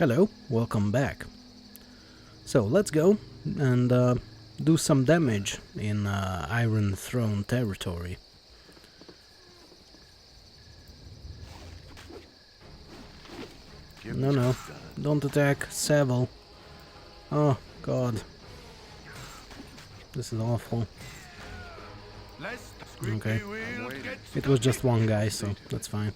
Hello, welcome back. So let's go and do some damage in Iron Throne territory. No, don't attack Savile. Oh god, this is awful. Okay, it was just one guy, so that's fine.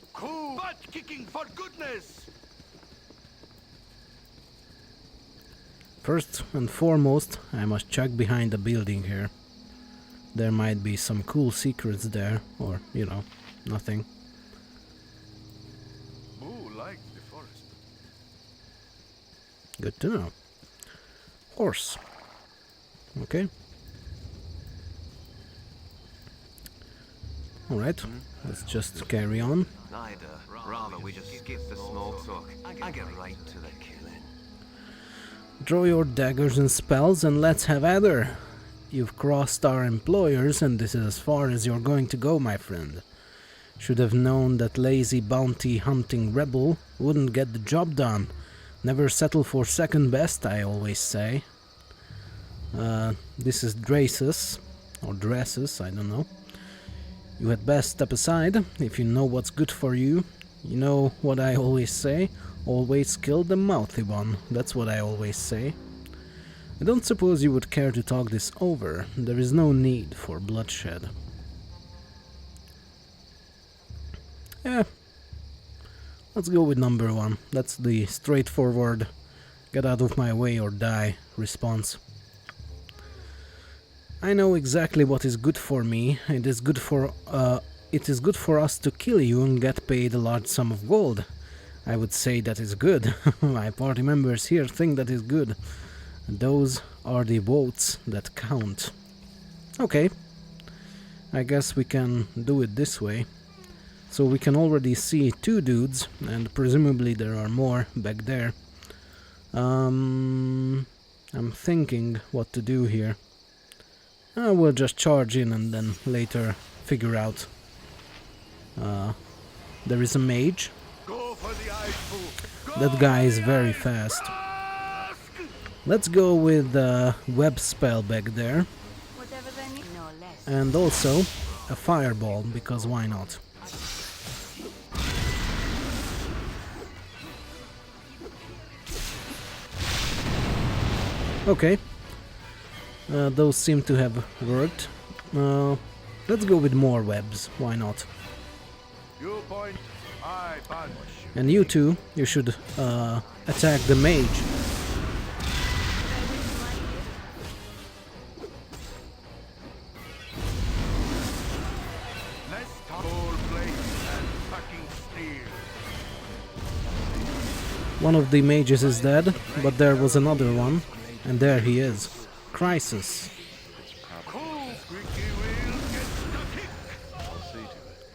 First and foremost, I must check behind the building here. There might be some cool secrets there, or, you know, nothing. Good to know. Horse. Okay. Alright, let's just carry on. Rather we just skip the small talk. I get right to the killing. Draw your daggers and spells and let's have at her. You've crossed our employers and this is as far as you're going to go, my friend. Should have known that lazy bounty hunting rebel wouldn't get the job done. Never settle for second best, I always say. This is Drasus, or Dresses, I don't know. You had best step aside, if you know what's good for you. You know what I always say, always kill the mouthy one, that's what I always say. I don't suppose you would care to talk this over, there is no need for bloodshed. Yeah, let's go with number one, that's the straightforward, get out of my way or die response. I know exactly what is good for me. It is good for us to kill you and get paid a large sum of gold. I would say that is good. My party members here think that is good. Those are the votes that count. Okay. I guess we can do it this way. So we can already see two dudes, and presumably there are more back there. I'm thinking what to do here. We'll just charge in and then later figure out. There is a mage. That guy is very fast. Let's go with web spell back there. And also a fireball, because why not? Okay. Those seem to have worked. Let's go with more webs, why not? And you two, you should attack the mage. One of the mages is dead, but there was another one, and there he is. Crisis.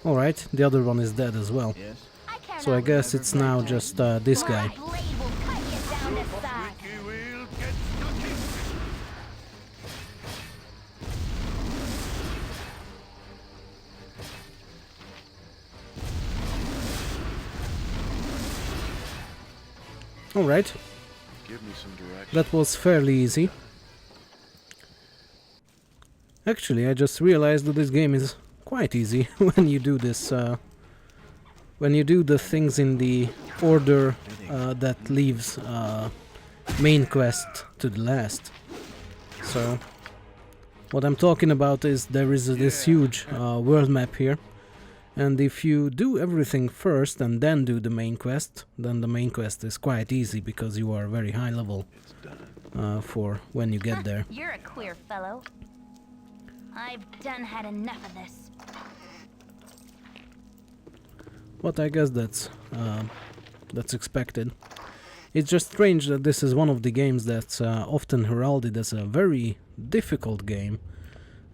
Alright, the other one is dead as well. So I guess it's now just this guy. Alright. That was fairly easy. Actually, I just realized that this game is quite easy when you do this, when you do the things in the order that leaves main quest to the last. So, what I'm talking about is there is this huge world map here, and if you do everything first and then do the main quest, then the main quest is quite easy because you are very high level for when you get there. You're a queer fellow. I've done had enough of this. But I guess that's expected. It's just strange that this is one of the games that's often heralded as a very difficult game,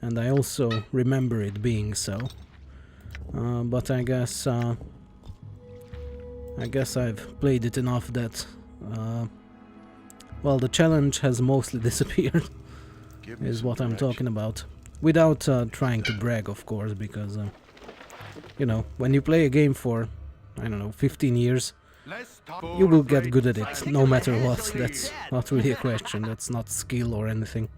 and I also remember it being so. But I guess I've played it enough that well, the challenge has mostly disappeared. Is what I'm talking about. Without trying to brag, of course, because you know, when you play a game for, I don't know, 15 years, You will get good at it, no matter what. That's not really a question, that's not skill or anything.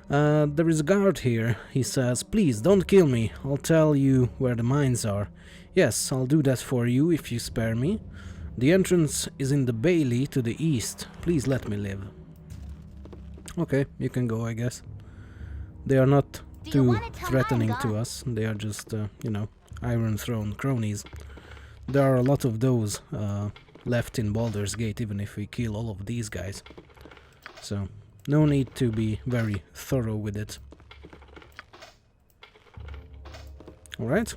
There is a guard here. He says, "Please, don't kill me. I'll tell you where the mines are." "Yes, I'll do that for you if you spare me. The entrance is in the bailey to the east. Please let me live." Okay, you can go, I guess. They are not too threatening to us. They are just, you know, Iron Throne cronies. There are a lot of those left in Baldur's Gate, even if we kill all of these guys. So, no need to be very thorough with it. Alright.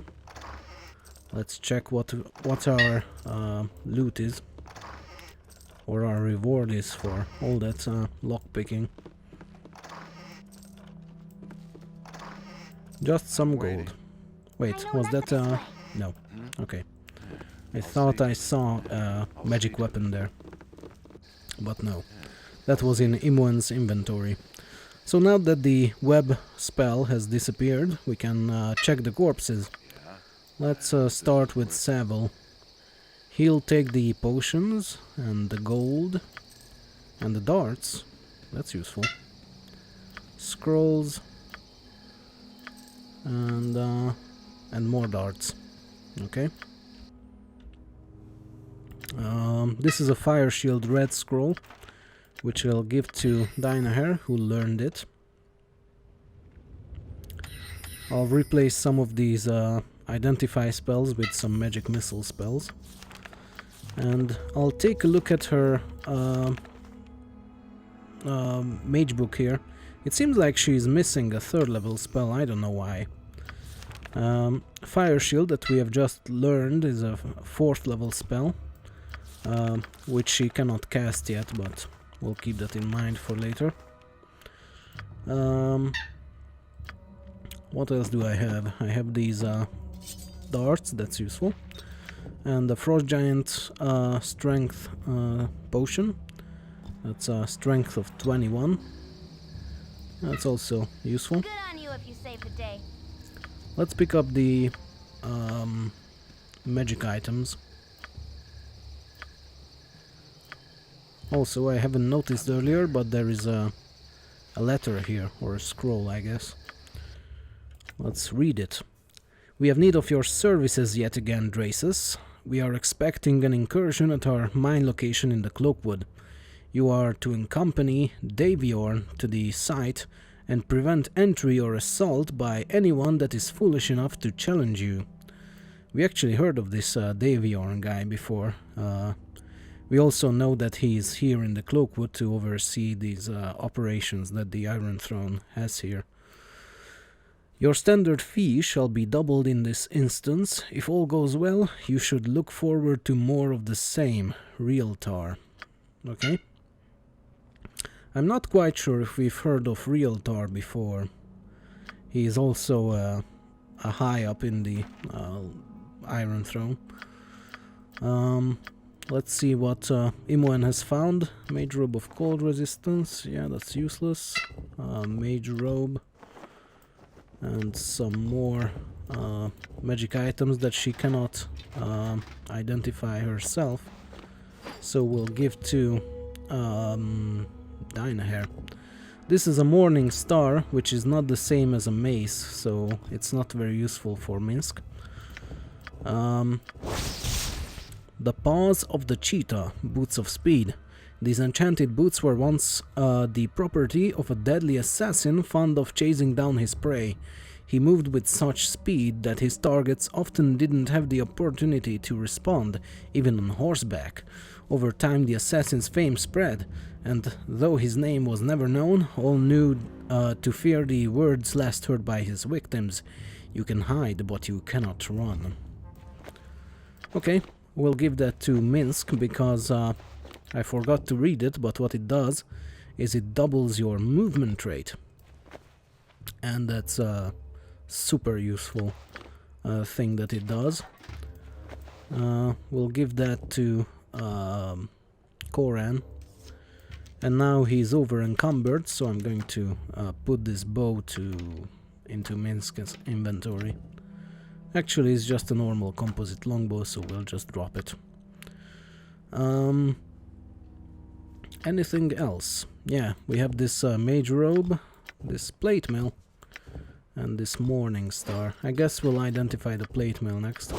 Let's check what our loot is. Or our reward is for all that lockpicking. Just some gold. Wait, was that no. Okay. I thought I saw a magic weapon there. But no. That was in Imoen's inventory. So now that the web spell has disappeared, we can check the corpses. Let's start with Saville. He'll take the potions and the gold and the darts. That's useful. Scrolls and more darts. Okay. This is a Fire Shield red scroll, which I'll give to Dynahair, who learned it. I'll replace some of these identify spells with some magic missile spells. And I'll take a look at her mage book here. It seems like she's missing a 3rd level spell, I don't know why. Fire Shield that we have just learned is a 4th level spell, which she cannot cast yet, but we'll keep that in mind for later. What else do I have? I have these darts, that's useful. And the Frost Giant strength potion. That's a strength of 21. That's also useful. Good on you if you saved the day. Let's pick up the magic items. Also, I haven't noticed earlier, but there is a letter here, or a scroll, I guess. Let's read it. "We have need of your services yet again, Drasus. We are expecting an incursion at our mine location in the Cloakwood. You are to accompany Daviorn to the site and prevent entry or assault by anyone that is foolish enough to challenge you." We actually heard of this Daviorn guy before. We also know that he is here in the Cloakwood to oversee these operations that the Iron Throne has here. "Your standard fee shall be doubled in this instance. If all goes well, you should look forward to more of the same. Realtar." Okay. I'm not quite sure if we've heard of Realtar before. He is also a high up in the Iron Throne. Let's see what Imoen has found. Mage Robe of Cold Resistance. Yeah, that's useless. Mage Robe. And some more magic items that she cannot identify herself. So we'll give to Dynahair. This is a Morning Star, which is not the same as a mace, so it's not very useful for Minsk. The Paws of the Cheetah, Boots of Speed. These enchanted boots were once the property of a deadly assassin fond of chasing down his prey. He moved with such speed that his targets often didn't have the opportunity to respond, even on horseback. Over time the assassin's fame spread, and though his name was never known, all knew to fear the words last heard by his victims. "You can hide, but you cannot run." Okay, we'll give that to Minsk because I forgot to read it, but what it does is it doubles your movement rate. And that's a super useful thing that it does. We'll give that to Koran. And now he's over encumbered, so I'm going to put this bow into Minsk's inventory. Actually, it's just a normal composite longbow, so we'll just drop it. Um, anything else? Yeah, we have this mage robe, this plate mill, and this morning star. I guess we'll identify the plate mill next.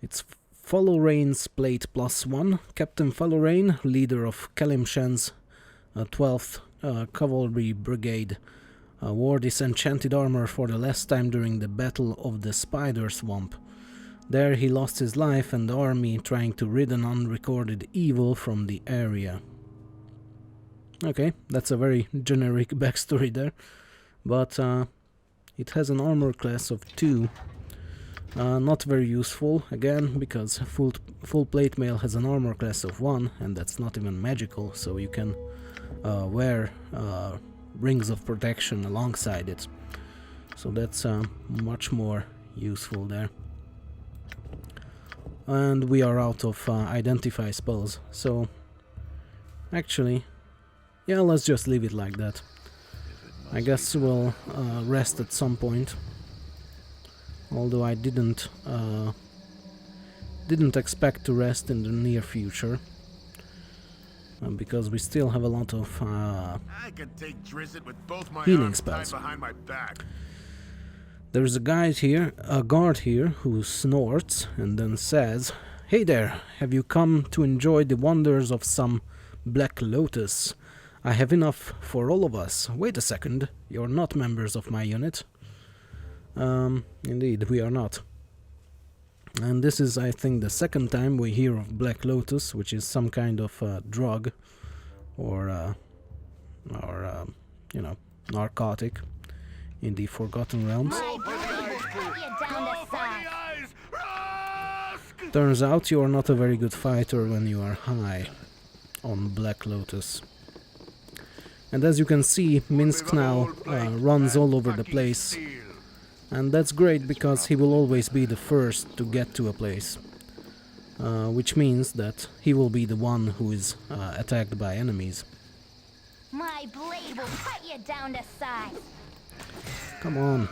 It's Falorain's plate +1. Captain Falorain, leader of Kalimshan's 12th Cavalry Brigade, wore this enchanted armor for the last time during the Battle of the Spider Swamp. There he lost his life and the army trying to rid an unrecorded evil from the area. Okay, that's a very generic backstory there, but it has an armor class of 2. Not very useful, again, because full plate mail has an armor class of 1, and that's not even magical, so you can wear rings of protection alongside it. So that's much more useful there. And we are out of identify spells, so actually, yeah, let's just leave it like that. I guess we'll rest at some point. Although I didn't expect to rest in the near future, because we still have a lot of healing spells. There's a guard here who snorts and then says, "Hey there, have you come to enjoy the wonders of some Black Lotus? I have enough for all of us. Wait a second, you're not members of my unit." Indeed, we are not. And this is, I think, the second time we hear of Black Lotus, which is some kind of drug or you know, narcotic in the Forgotten Realms. Turns out you are not a very good fighter when you are high on Black Lotus. And as you can see, Minsk now runs all over the place. And that's great, because he will always be the first to get to a place. Which means that he will be the one who is attacked by enemies. My blade will cut you down to size. Come on.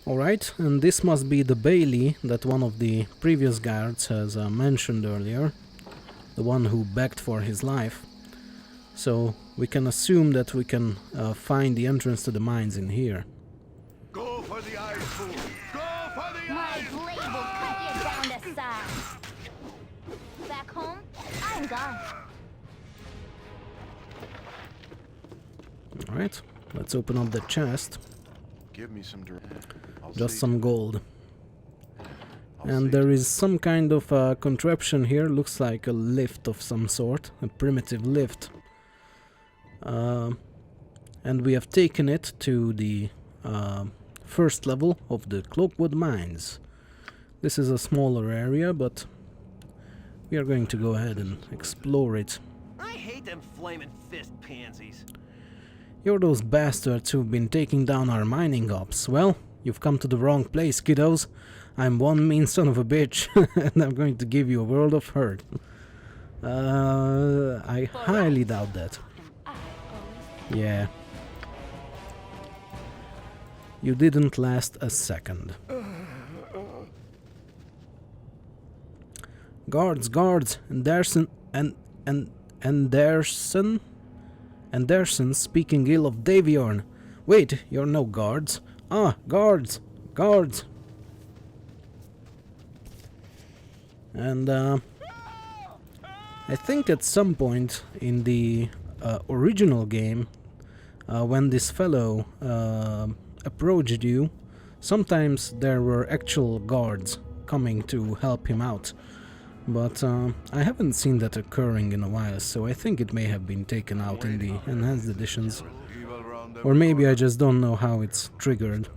Alright, and this must be the Bailey that one of the previous guards has mentioned earlier. The one who begged for his life. So we can assume that we can find the entrance to the mines in here. Go for the ice fool. Go for the My blade will cut you down to size. Back home, I'm gone. Alright, let's open up the chest. Give me some Just some gold. And there is some kind of contraption here, looks like a lift of some sort, a primitive lift. And we have taken it to the first level of the Cloakwood Mines. This is a smaller area, but we are going to go ahead and explore it. I hate them flaming fist pansies. You're those bastards who've been taking down our mining ops. Well, you've come to the wrong place, kiddos. I'm one mean son of a bitch, and I'm going to give you a world of hurt. I highly doubt that. Yeah. You didn't last a second. Guards, guards, Anderson speaking ill of Daviorn. Wait, you're no guards. Ah, guards, guards. And I think at some point in the original game, when this fellow approached you, sometimes there were actual guards coming to help him out. But I haven't seen that occurring in a while, so I think it may have been taken out in the enhanced editions. Or maybe I just don't know how it's triggered.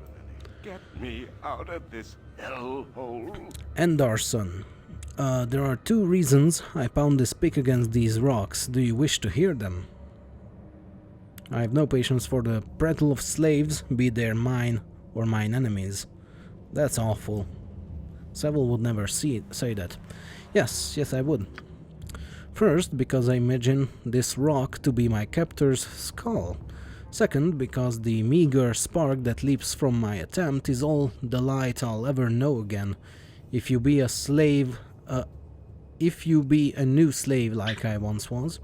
Get me out of this hellhole. Endarson. There are 2 reasons I pound this pick against these rocks. Do you wish to hear them? I have no patience for the prattle of slaves, be they mine or mine enemies. That's awful. Seville would never say that. Yes, I would. First, because I imagine this rock to be my captor's skull. Second, because the meager spark that leaps from my attempt is all the light I'll ever know again. If you be a slave, if you be a new slave like I once was,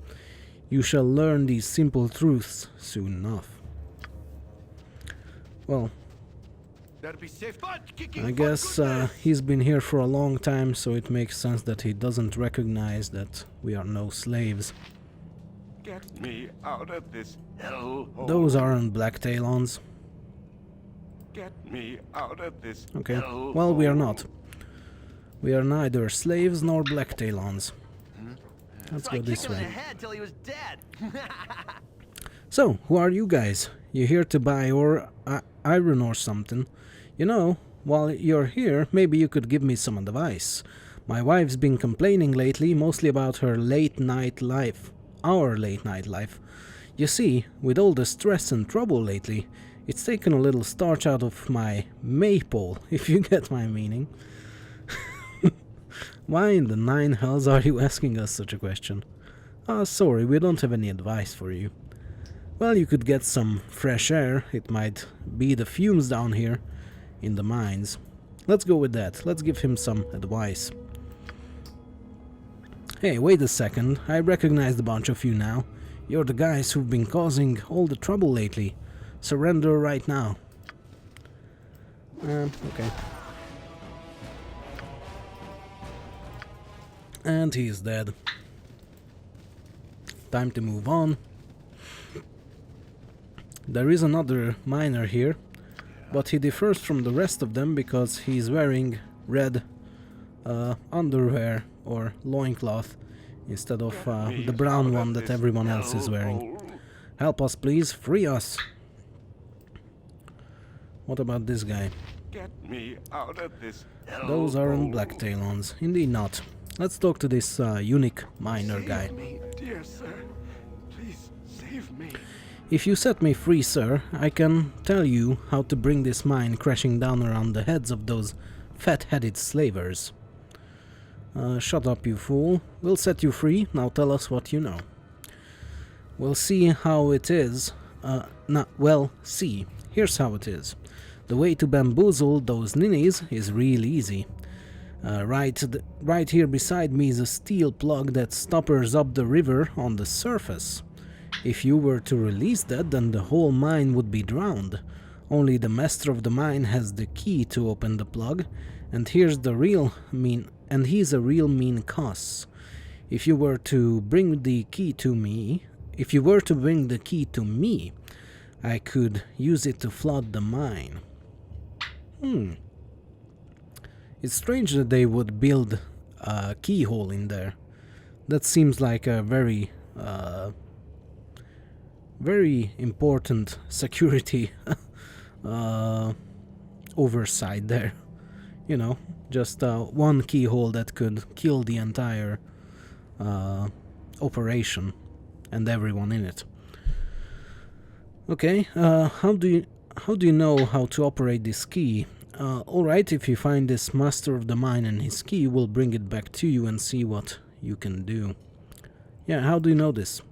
you shall learn these simple truths soon enough. Well, That'd be safe. I guess he's been here for a long time, so it makes sense that he doesn't recognize that we are no slaves. Get me out of this hellhole. Those aren't black talons. Get me out of this Okay, hellhole. well, we are not. We are neither slaves nor black talons. Let's go this Kicked him in the way. head till he was dead. So, who are you guys? You here to buy or iron or something? You know, while you're here, maybe you could give me some advice. My wife's been complaining lately, mostly about her late night life. Our late night life. You see, with all the stress and trouble lately, it's taken a little starch out of my maypole, if you get my meaning. Why in the nine hells are you asking us such a question? Sorry, we don't have any advice for you. Well, you could get some fresh air. It might be the fumes down here in the mines. Let's go with that. Let's give him some advice. Hey, wait a second. I recognize a bunch of you now. You're the guys who've been causing all the trouble lately. Surrender right now. Okay. And he is dead. Time to move on. There is another miner here, but he differs from the rest of them because he's wearing red underwear or loincloth instead of the brown one that everyone else is wearing. Help us, please. Free us. What about this guy? Get me out of this Those aren't hellhole. black talons. Indeed not. Let's talk to this unique miner guy. Save me, dear sir. Please save me. If you set me free, sir, I can tell you how to bring this mine crashing down around the heads of those fat-headed slavers. Shut up, you fool. We'll set you free. Now tell us what you know. We'll see how it is. See. Here's how it is. The way to bamboozle those ninnies is real easy. Right here beside me is a steel plug that stoppers up the river on the surface. If you were to release that, then the whole mine would be drowned. Only the master of the mine has the key to open the plug, and he's a real mean cuss. If you were to bring the key to me, I could use it to flood the mine. It's strange that they would build a keyhole in there. That seems like a very important security oversight there. You know, just one keyhole that could kill the entire operation and everyone in it. Okay, how do you know how to operate this key? Alright, if you find this master of the mine and his key, we'll bring it back to you and see what you can do. Yeah, how do you know this?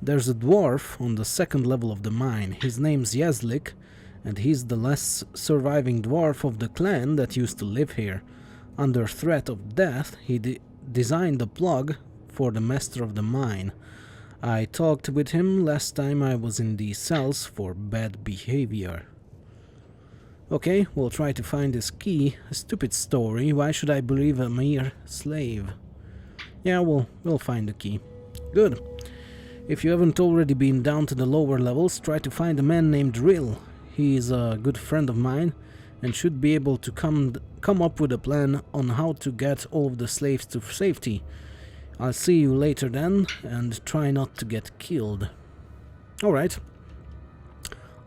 There's a dwarf on the second level of the mine. His name's Yazlik, and he's the last surviving dwarf of the clan that used to live here. Under threat of death, he designed a plug for the master of the mine. I talked with him last time I was in the cells for bad behavior. Okay, we'll try to find this key. A stupid story. Why should I believe a mere slave? Yeah, we'll find the key. Good. If you haven't already been down to the lower levels, try to find a man named Drill. He is a good friend of mine and should be able to come up with a plan on how to get all of the slaves to safety. I'll see you later then, and try not to get killed. Alright.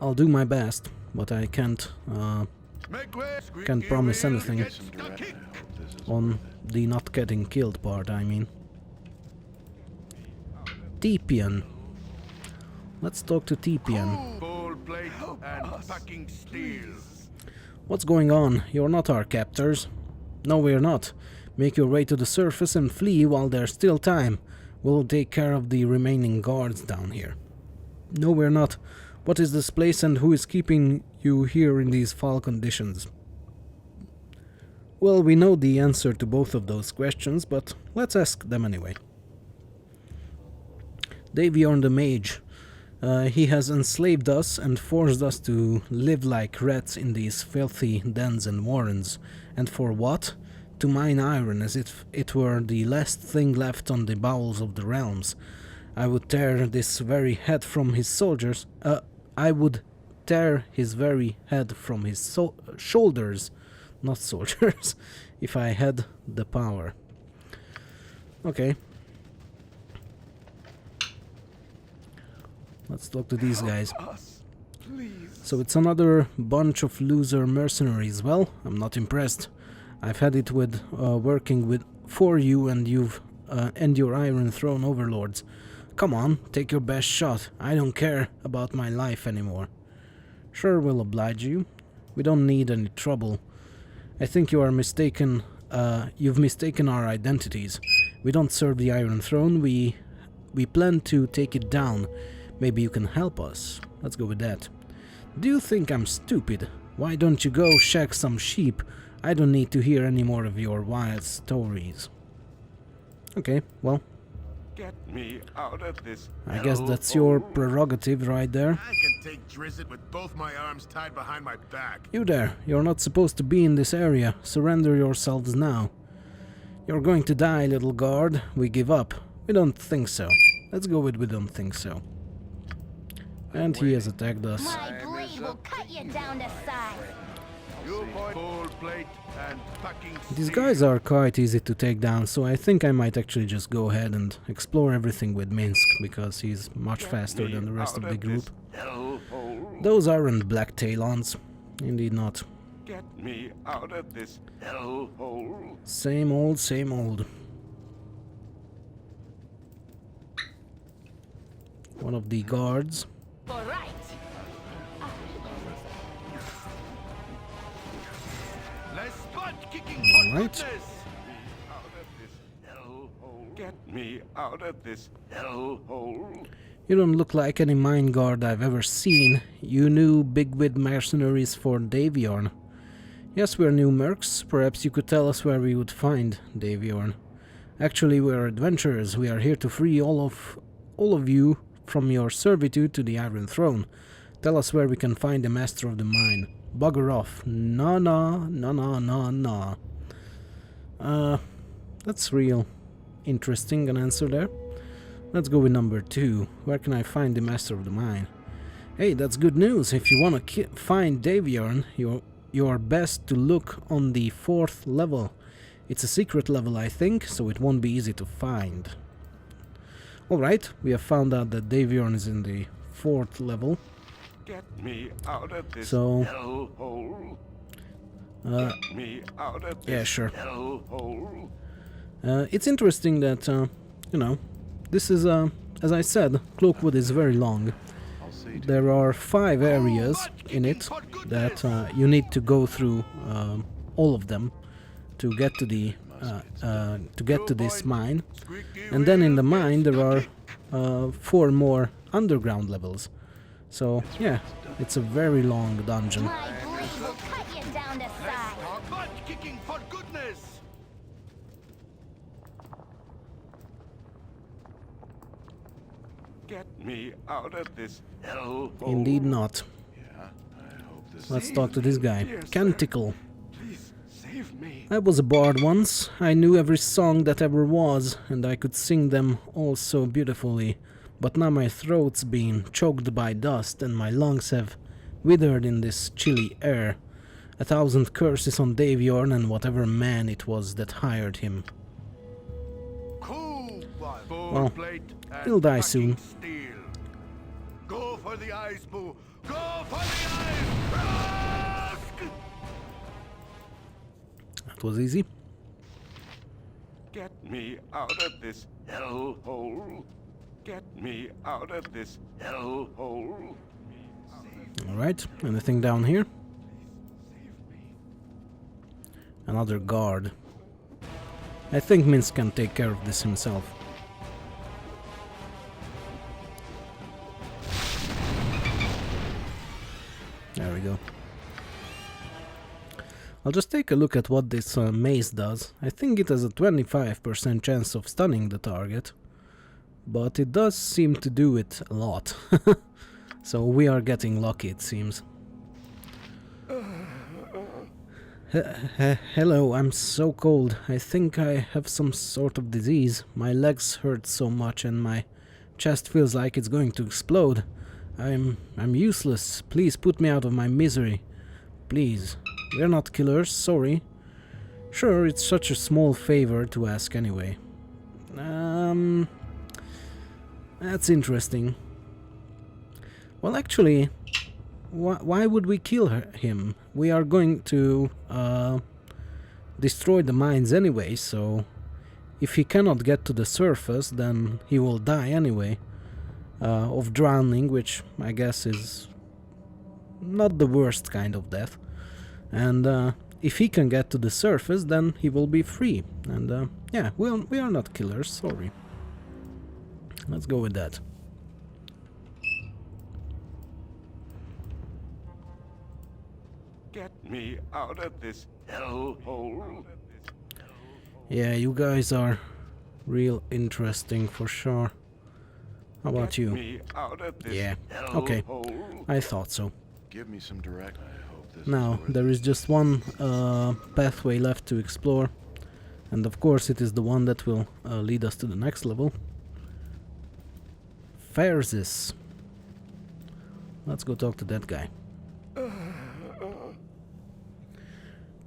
I'll do my best, but I can't promise anything on the not getting killed part, I mean. Tepian. Let's talk to Tepian. Full plate and packing steel. What's going on? You're not our captors. No, we're not. Make your way to the surface and flee while there's still time. We'll take care of the remaining guards down here. No, we're not. What is this place and who is keeping you here in these foul conditions? Well, we know the answer to both of those questions, but let's ask them anyway. Daviorn the Mage. He has enslaved us and forced us to live like rats in these filthy dens and warrens. And for what? To mine iron, as if it were the last thing left on the bowels of the realms. I would tear this very head from his soldiers. I would tear his very head from his shoulders, not soldiers, if I had the power. Okay. Let's talk to these guys. So it's another bunch of loser mercenaries. Well, I'm not impressed. I've had it with working for you and your Iron Throne overlords. Come on, take your best shot. I don't care about my life anymore. Sure, we'll oblige you. We don't need any trouble. I think you are mistaken. You've mistaken our identities. We don't serve the Iron Throne. We plan to take it down. Maybe you can help us. Let's go with that. Do you think I'm stupid? Why don't you go shack some sheep? I don't need to hear any more of your wild stories. Okay, well, Get me out of this. I guess that's your prerogative right there. I can take Drizzt with both my arms tied behind my back. You there, you're not supposed to be in this area. Surrender yourselves now. You're going to die, little guard. We give up. We don't think so. Let's go with we don't think so. And he has attacked us. My blade will cut you down to size. You bold plate and packing These steel. guys are quite easy to take down, so I think I might actually just go ahead and explore everything with Minsk, because he's much faster than the rest of the group. Hellhole. Those aren't black talons. Indeed not. Get me out of this hellhole. Same old, same old. One of the guards. All right. Less butt kicking All right. goodness. Out of this hellhole. Get me out of this hellhole. You don't look like any mine guard I've ever seen. You new bigwig mercenaries for Daviorn. Yes, we're new mercs. Perhaps you could tell us where we would find Daviorn. Actually, we're adventurers. We are here to free all of you from your servitude to the Iron Throne. Tell us where we can find the master of the mine. Bugger off. Nah. That's real interesting, an answer there. Let's go with number 2. Where can I find the master of the mine? Hey, that's good news. If you want to find Daviorn, you're best to look on the 4th level. It's a secret level, I think, so it won't be easy to find. Alright, we have found out that Daviorn is in the 4th level. Get me out of this So, hellhole. Get me out of this yeah, sure. hellhole. It's interesting that, you know, this is, as I said, Cloakwood is very long. There are 5 areas in it that you need to go through all of them to get to the this mine, and then in the mine there are 4 more underground levels. So yeah, it's a very long dungeon. My blade will cut you down to size. Butt kicking for goodness. Get me out of this hellhole. Indeed not. Let's talk to this guy. Canticle. Please save me. I was a bard once. I knew every song that ever was, and I could sing them all so beautifully. But now my throat's been choked by dust, and my lungs have withered in this chilly air. 1,000 curses on Daviorn and whatever man it was that hired him. Cool. Bold Well, plate and he'll die packing soon. steel. Go for the eyes, boo. Go for the eyes. That was easy. Get me out of this hellhole. Get me out of this hellhole. Alright, anything down here? Another guard. I think Minsk can take care of this himself. I'll just take a look at what this mace does. I think it has a 25% chance of stunning the target, but it does seem to do it a lot. So we are getting lucky, it seems. Hello, I'm so cold. I think I have some sort of disease. My legs hurt so much and my chest feels like it's going to explode. I'm useless. Please put me out of my misery. Please. We're not killers, sorry. Sure, it's such a small favor to ask anyway. That's interesting. Well, actually, why would we kill him? We are going to destroy the mines anyway, so if he cannot get to the surface, then he will die anyway of drowning, which I guess is not the worst kind of death. And if he can get to the surface, then he will be free. And yeah, we are not killers, sorry. Let's go with that. Get me out of this hellhole. Yeah, you guys are real interesting for sure. How about Get you? me out of this Yeah, okay. hellhole. I thought so. Give me some direct. I hope this Now, is worth there is just one pathway left to explore. And of course it is the one that will lead us to the next level. Phaersis. Let's go talk to that guy.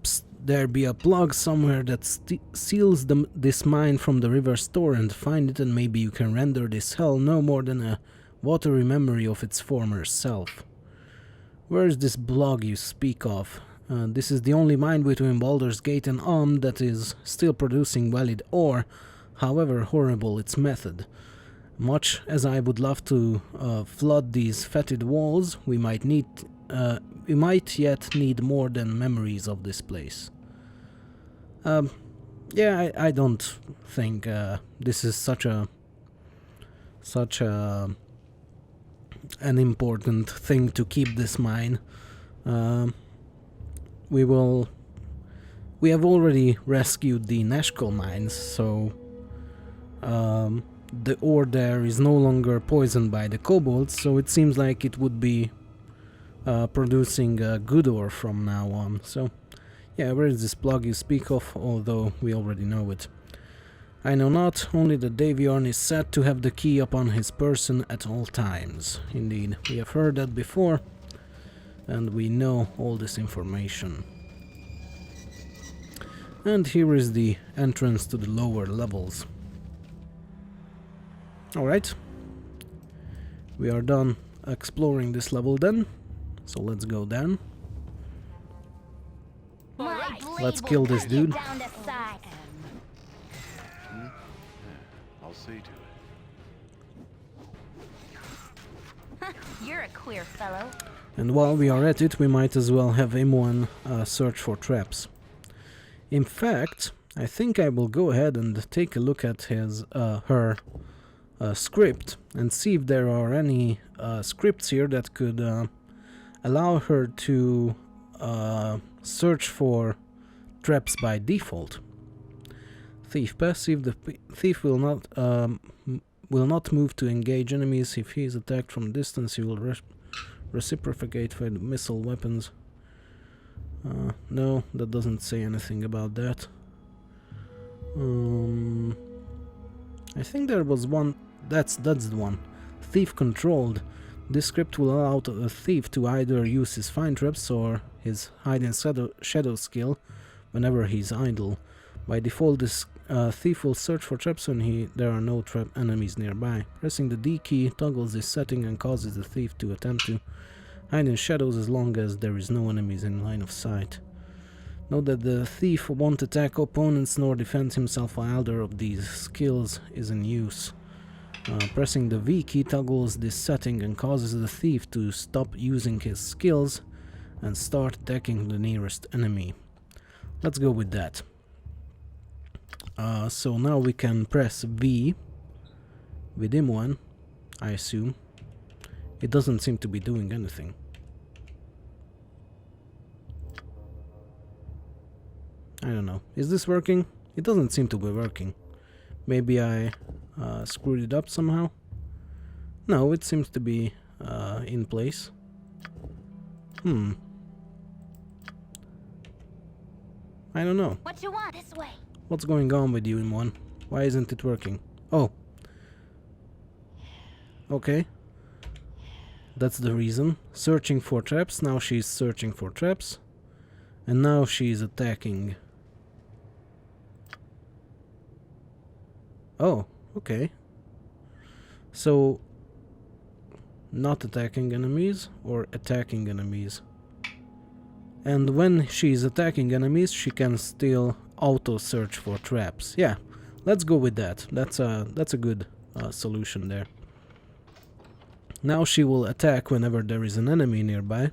Psst, there be a plug somewhere that seals this mine from the river's torrent. Find it and maybe you can render this hell no more than a watery memory of its former self. Where is this blog you speak of? This is the only mine between Baldur's Gate and Ulm that is still producing valid ore, however horrible its method. Much as I would love to flood these fetid walls, we might yet need more than memories of this place. Yeah, I don't think this is such an important thing to keep this mine. We have already rescued the Nashkel mines, so the ore there is no longer poisoned by the kobolds, so it seems like it would be producing good ore from now on. So yeah, where is this plug you speak of, although we already know it? I know not, only that Daviorn is said to have the key upon his person at all times. Indeed, we have heard that before, and we know all this information. And here is the entrance to the lower levels. Alright, we are done exploring this level then, so let's go down. My blade Let's will kill this cut you dude. down to size. I'll see to it. You're a queer fellow. And while we are at it, we might as well have Imoen search for traps. In fact, I think I will go ahead and take a look at her script and see if there are any scripts here that could allow her to search for traps by default. Thief passive: the thief will not move to engage enemies. If he is attacked from distance, he will reciprocate with missile weapons. No, that doesn't say anything about that. I think there was one. That's the one. Thief controlled. This script will allow a thief to either use his find traps or his hide and shadow skill whenever he's idle. By default, this thief will search for traps when there are no trap enemies nearby. Pressing the D key toggles this setting and causes the thief to attempt to hide in shadows as long as there is no enemies in line of sight. Note that the thief won't attack opponents nor defend himself while either of these skills is in use. Pressing the V key toggles this setting and causes the thief to stop using his skills and start attacking the nearest enemy. Let's go with that. So now we can press V with Imoen, I assume. It doesn't seem to be doing anything. I don't know. Is this working? It doesn't seem to be working. Maybe I screwed it up somehow? No, it seems to be in place. I don't know. What you want? This way. What's going on with you, M1? Why isn't it working? Oh. Okay. That's the reason. Searching for traps. Now she's searching for traps. And now she's attacking. Oh, okay. So, not attacking enemies or attacking enemies. And when she's attacking enemies, she can still auto-search for traps. Yeah, let's go with that. That's a good solution there. Now she will attack whenever there is an enemy nearby.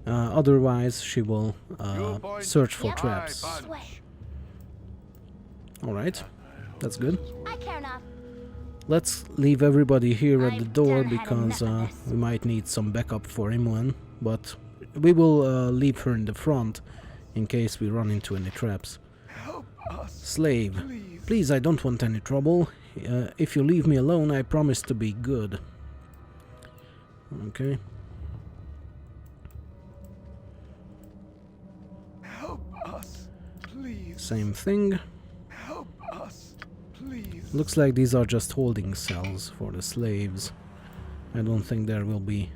Otherwise, she will search for traps. This way. Alright, that's good. I care not. Let's leave everybody here at the I've door done had because enough of this. we might need some backup for M1, but we will leave her in the front in case we run into any traps. Help us, Slave, please. please, I don't want any trouble. If you leave me alone, I promise to be good. Okay. Help us, please. Same thing. Help us, please. Looks like these are just holding cells for the slaves. I don't think there will be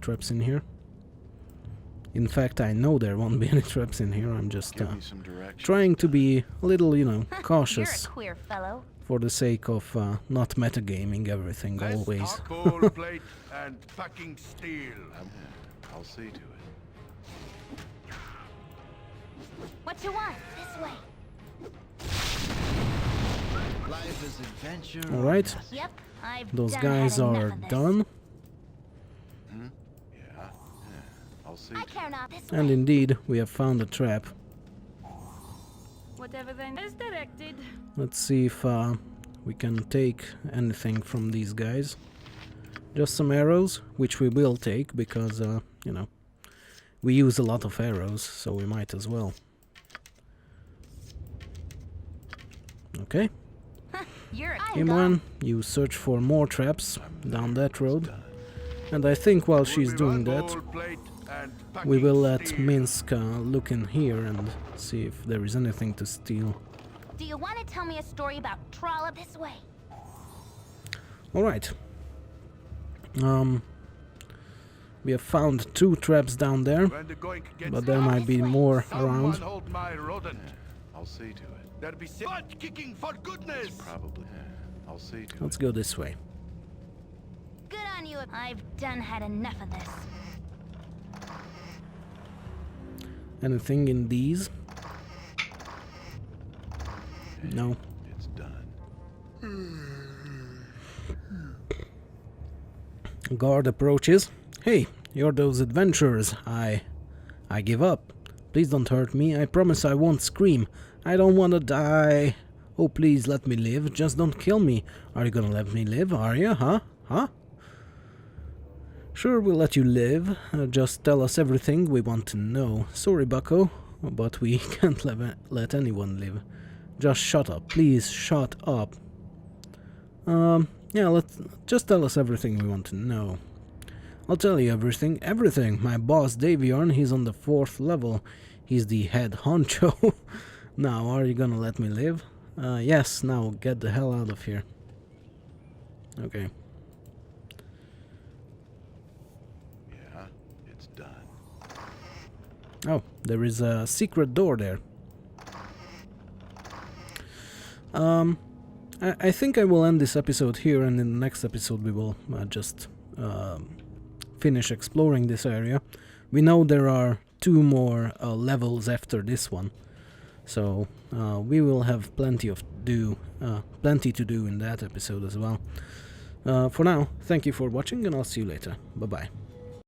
traps in here. In fact, I know there won't be any traps in here. I'm just Give me some direction. trying to be a little, you know, You're cautious a queer fellow. for the sake of not metagaming everything Less always. charcoal plate and packing steel. I'll see to it. What you want? This way. Life is adventure. All right, Yep. I've those done guys had enough are of this. done, Yeah. I'll see I to care not. This and way. indeed we have found a trap. Whatever then is directed. Let's see if we can take anything from these guys. Just some arrows, which we will take because, you know, we use a lot of arrows, so we might as well. Okay, You're a M1, you search for more traps down that road. And I think while she's doing that, Gold plate and we will packing let steel. Minsk look in here and see if there is anything to steal. Do you want to tell me a story about Trollop this way? Alright. We have found 2 traps down there, When the going gets but there might be more someone around. hold my rodent. I'll see to it. There'll be butt kicking for goodness. Probably. I'll see to Let's it. go this way. Good on you. I've done had enough of this. Anything in these? No. It's done. Guard approaches. Hey, you're those adventurers. I give up. Please don't hurt me. I promise I won't scream. I don't want to die. Oh, please let me live. Just don't kill me. Are you gonna let me live? Are you? Huh? Huh? Sure, we'll let you live. Just tell us everything we want to know. Sorry, bucko, but we can't let anyone live. Just shut up. Please, shut up. Yeah, just tell us everything we want to know. I'll tell you everything. Everything. My boss, Davion, he's on the 4th level. He's the head honcho. Now, are you gonna let me live? Yes, now get the hell out of here. Okay. Yeah. It's done. Oh, there is a secret door there. I think I will end this episode here, and in the next episode we will just finish exploring this area. We know there are 2 more levels after this one, so we will have plenty to do in that episode as well. For now, thank you for watching, and I'll see you later. Bye bye.